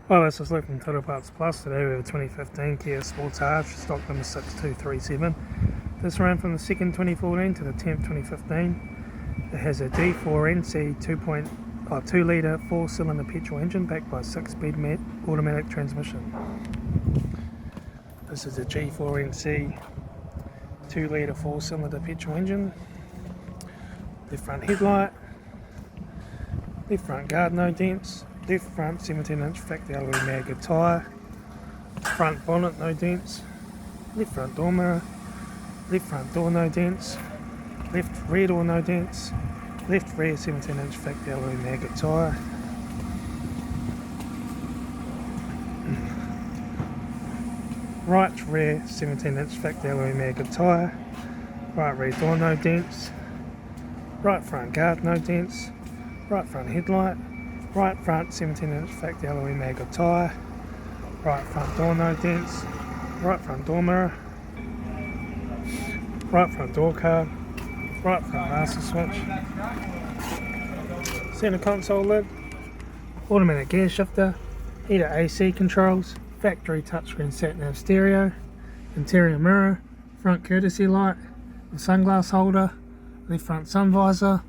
Well, this is Luke from Total Parts Plus. Today we have a 2015 Kia Sportage, stock number 6237. This ran from the 2nd 2014 to the 10th 2015. It has a G4NC 2 litre 4-cylinder petrol engine backed by a 6-speed automatic transmission. This is a G4NC 2 litre 4-cylinder petrol engine. Left front headlight, left front guard no dents, left front 17-inch factory alloy mag tyre, front bonnet no dents, left front door mirror, left front door no dents, left rear door no dents, left rear 17-inch factory alloy mag tyre, right rear 17-inch factory alloy mag tyre, right rear door no dents, right front guard no dents, right front headlight, right front 17-inch factory alloy mag tyre, right front door no dents, right front door mirror, right front door card, right front master switch, centre console lid, automatic gear shifter, heater AC controls, factory touchscreen sat-nav stereo, interior mirror, front courtesy light, a sunglass holder, left front sun visor,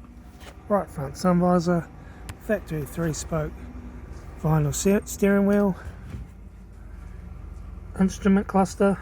right front sun visor, factory 3-spoke vinyl steering wheel, instrument cluster,